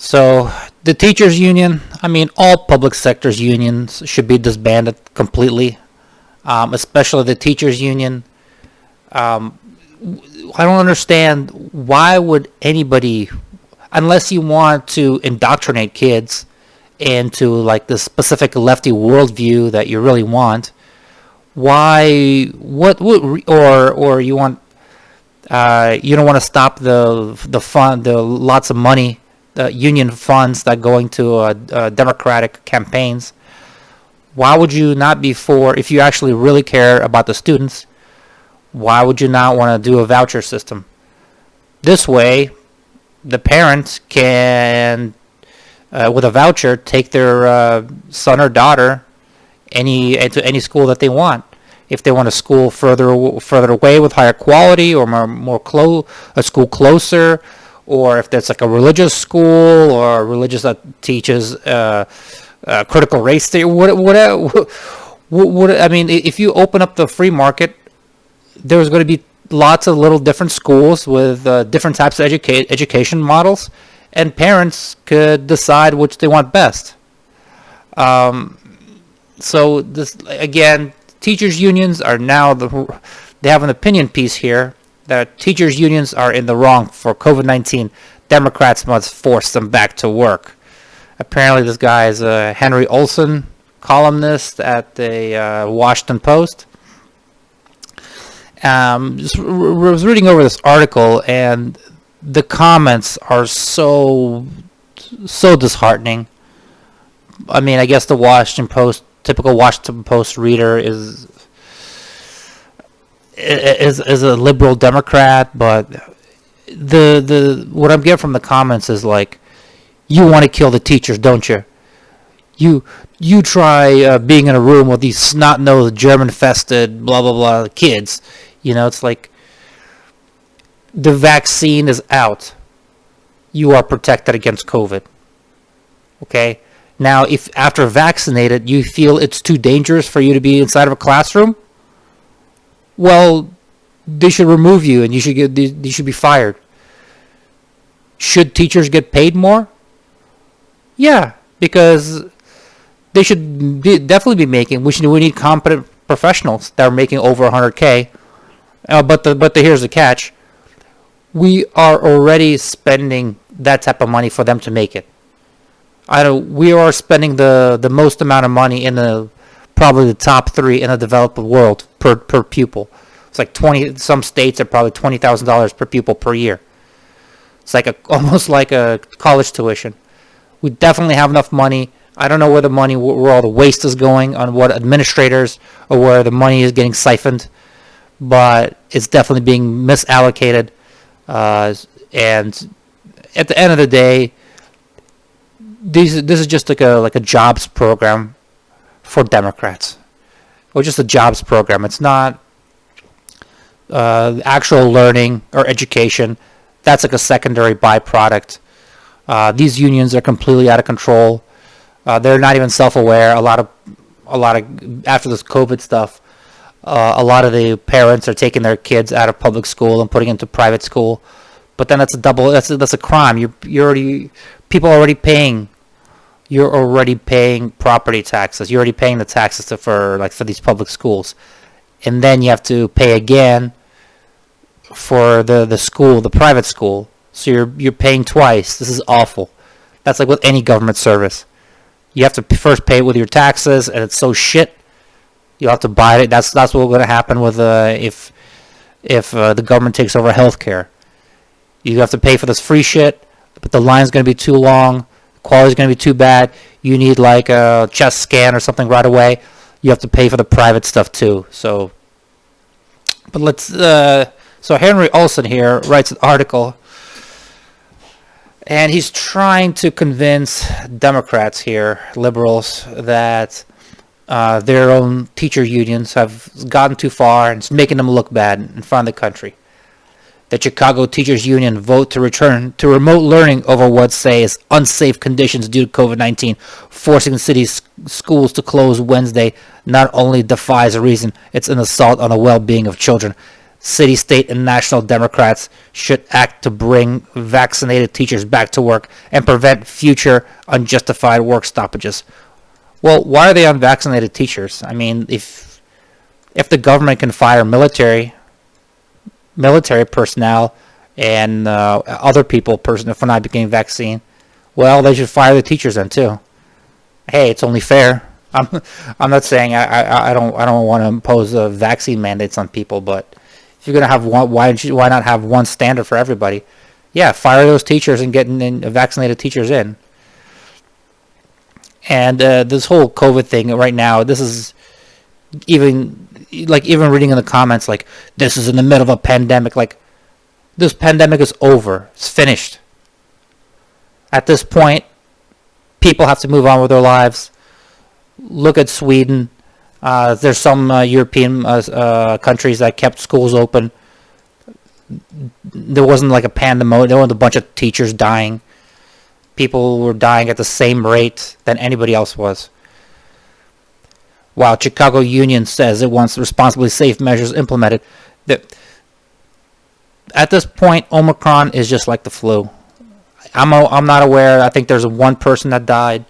So the teachers union, I mean, all public sectors unions should be disbanded completely, especially the teachers union. Um, I don't understand why would anybody, unless you want to indoctrinate kids into like the specific lefty worldview that you really want. Why? What would or you want? You don't want to stop the fund, the lots of money, the union funds that going to Democratic campaigns. Why would you not be for? If you actually really care about the students, why would you not want to do a voucher system? This way, the parents can, with a voucher, take their son or daughter into any school that they want. If they want a school further away with higher quality, or a school closer, or if there's like a religious school or religious that teaches critical race theory, I mean, if you open up the free market, there's going to be lots of little different schools with different types of education models, and parents could decide which they want best. So this again, teachers unions are now they have an opinion piece here that teachers unions are in the wrong for COVID-19. Democrats must force them back to work. Apparently, this guy is a Henry Olson columnist at the Washington Post. Was reading over this article, and the comments are so disheartening. I mean, I guess the typical Washington Post reader is a liberal Democrat, but the what I'm getting from the comments is like, you want to kill the teachers, don't you? You try being in a room with these snot-nosed, German-fested, blah blah blah kids. You know, it's like the vaccine is out. You are protected against COVID. Okay? Now, if after vaccinated you feel it's too dangerous for you to be inside of a classroom, well, they should remove you and you should be fired. Should teachers get paid more? Yeah, because they should definitely be making. We need competent professionals that are making over 100K. But here's the catch: we are already spending that type of money for them to make it. We are spending the most amount of money in probably the top 3 in the developed world per pupil. It's like 20. Some states are probably $20,000 per pupil per year. It's like almost like a college tuition. We definitely have enough money. I don't know where all the waste is going, on what administrators, or where the money is getting siphoned, but it's definitely being misallocated. And at the end of the day, this is just like a jobs program for Democrats, or just a jobs program. It's not actual learning or education. That's like a secondary byproduct. These unions are completely out of control. They're not even self-aware. A lot of after this COVID stuff, a lot of the parents are taking their kids out of public school and putting into private school. But then that's a crime. People are already paying. You're already paying property taxes. You're already paying the taxes for these public schools, and then you have to pay again for the private school. So you're paying twice. This is awful. That's like with any government service. You have to first pay it with your taxes, and it's so shit. You'll have to buy it. That's what's going to happen with if the government takes over healthcare. You have to pay for this free shit, but the line's going to be too long. The quality's going to be too bad. You need like a chest scan or something right away. You have to pay for the private stuff too. So, but so Henry Olson here writes an article, and he's trying to convince Democrats here, liberals, that their own teacher unions have gotten too far and it's making them look bad in front of the country. The Chicago Teachers Union vote to return to remote learning over what say is unsafe conditions due to COVID-19, forcing the city's schools to close Wednesday, not only defies reason, it's an assault on the well-being of children. City, state, and national Democrats should act to bring vaccinated teachers back to work and prevent future unjustified work stoppages. Well, why are they unvaccinated teachers? I mean, if the government can fire military personnel and other people for not getting vaccine, well, they should fire the teachers then too. Hey, it's only fair. I'm not saying I don't want to impose vaccine mandates on people, but if you're gonna have one, why not have one standard for everybody? Yeah, fire those teachers and get vaccinated teachers in. And this whole COVID thing right now, this is even reading in the comments like this is in the middle of a pandemic. Like, this pandemic is over. It's finished. At this point, people have to move on with their lives. Look at Sweden. There's some European countries that kept schools open. There wasn't like a pandemonium. There wasn't a bunch of teachers dying. People were dying at the same rate than anybody else was. While Chicago Union says it wants responsibly safe measures implemented, at this point, Omicron is just like the flu. I'm not aware. I think there's one person that died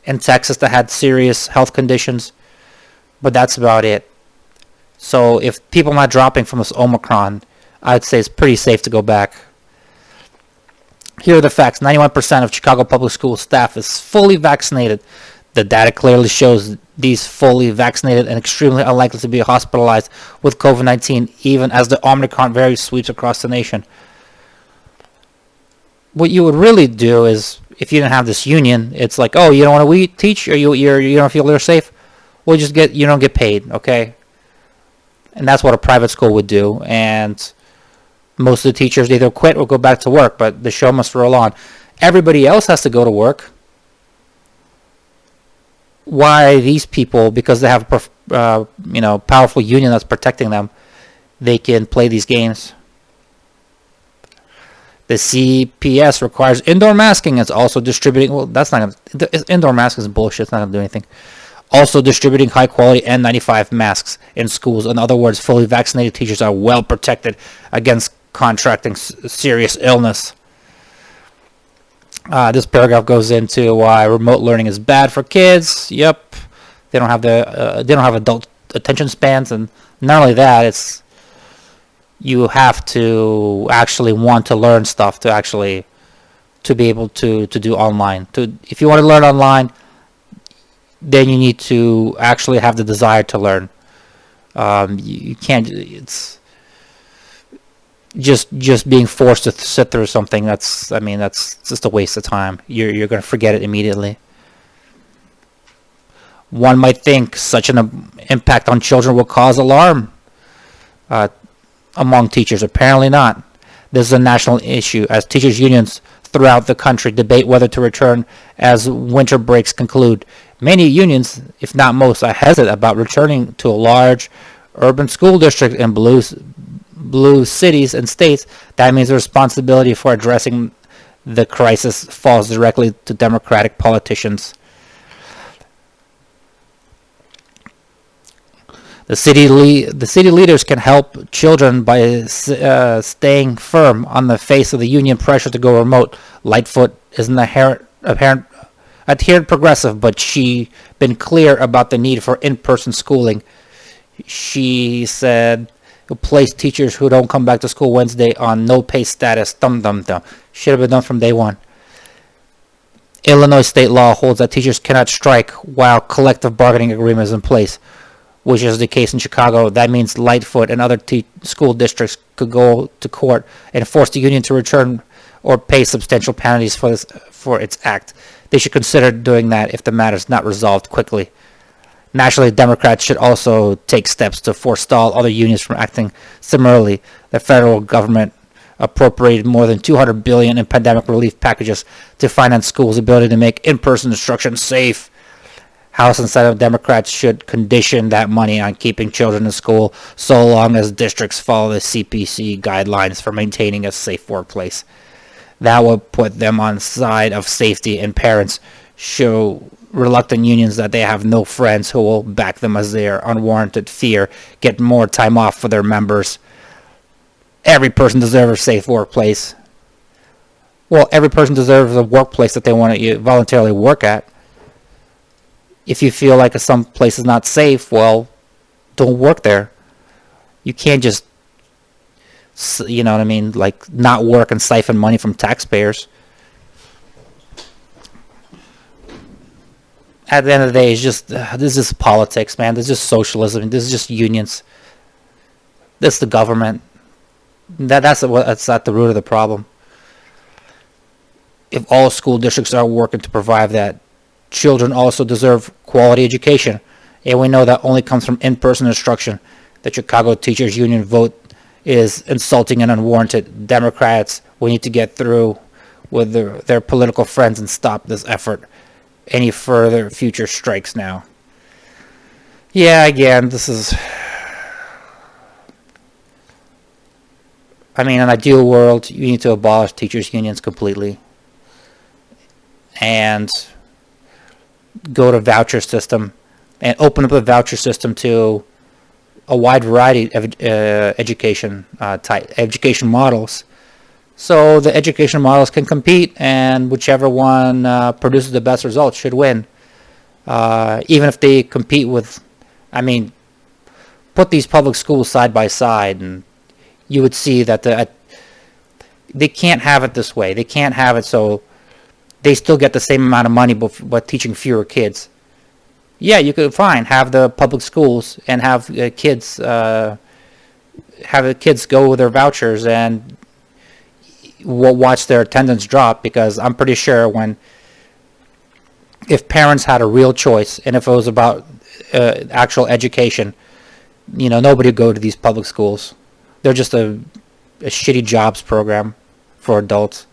in Texas that had serious health conditions, but that's about it. So if people are not dropping from this Omicron, I'd say it's pretty safe to go back. Here are the facts. 91% of Chicago public school staff is fully vaccinated. The data clearly shows these fully vaccinated and extremely unlikely to be hospitalized with COVID-19, even as the Omicron variant sweeps across the nation. What you would really do is, if you didn't have this union, it's like, oh, you don't want to teach, or you don't feel they're safe, well, you don't get paid, okay? And that's what a private school would do. And most of the teachers either quit or go back to work, but the show must roll on. Everybody else has to go to work. Why these people, because they have a powerful union that's protecting them, they can play these games. The CPS requires indoor masking. It's also distributing. Well, that's not gonna. Indoor masking is bullshit. It's not gonna do anything. Also distributing high quality N95 masks in schools. In other words, fully vaccinated teachers are well protected against contracting serious illness. This paragraph goes into why remote learning is bad for kids. Yep, they don't have adult attention spans, and not only that, it's you have to actually want to learn stuff to be able to do online. If you want to learn online, then you need to actually have the desire to learn. You can't. It's just being forced to sit through something. That's just a waste of time. You're going to forget it immediately. One might think such an impact on children will cause alarm among teachers. Apparently not. This is a national issue as teachers' unions throughout the country debate whether to return as winter breaks conclude. Many unions, if not most, are hesitant about returning to a large urban school district in blue cities and states. That means the responsibility for addressing the crisis falls directly to Democratic politicians. The city leaders can help children by staying firm on the face of the union pressure to go remote. Lightfoot is an adherent progressive, but she been clear about the need for in-person schooling. She said, place teachers who don't come back to school Wednesday on no pay status. Should have been done from day one. Illinois state law holds that teachers cannot strike while collective bargaining agreement is in place, which is the case in Chicago. That means Lightfoot and other school districts could go to court and force the union to return or pay substantial penalties for its act. They should consider doing that if the matter is not resolved quickly. Nationally, Democrats should also take steps to forestall other unions from acting similarly. The federal government appropriated more than $200 billion in pandemic relief packages to finance schools' ability to make in-person instruction safe. House and Senate Democrats should condition that money on keeping children in school so long as districts follow the CPC guidelines for maintaining a safe workplace. That would put them on the side of safety, and parents show reluctant unions that they have no friends who will back them as their unwarranted fear get more time off for their members. every person deserves a safe workplace. Well, every person deserves a workplace that they want to voluntarily work at. If you feel like some place is not safe, well, don't work there. You can't just, you know what I mean, like not work and siphon money from taxpayers. At the end of the day, it's just this is politics, man. This is just socialism. This is just unions. This is the government. That's at the root of the problem. If all school districts are working to provide that, children also deserve quality education, and we know that only comes from in-person instruction. The Chicago Teachers Union vote is insulting and unwarranted. Democrats, we need to get through with their political friends and stop this effort. Any further future strikes now. Yeah, again, this is... I mean, in an ideal world, you need to abolish teachers' unions completely. And go to voucher system and open up the voucher system to a wide variety of education models. So the education models can compete, and whichever one produces the best results should win. Even if they compete with, I mean, put these public schools side by side, and you would see that they can't have it this way. They can't have it so they still get the same amount of money but teaching fewer kids. Yeah, you could have the public schools and have the kids go with their vouchers and watch their attendance drop, because I'm pretty sure if parents had a real choice and if it was about actual education, nobody would go to these public schools. They're just a shitty jobs program for adults.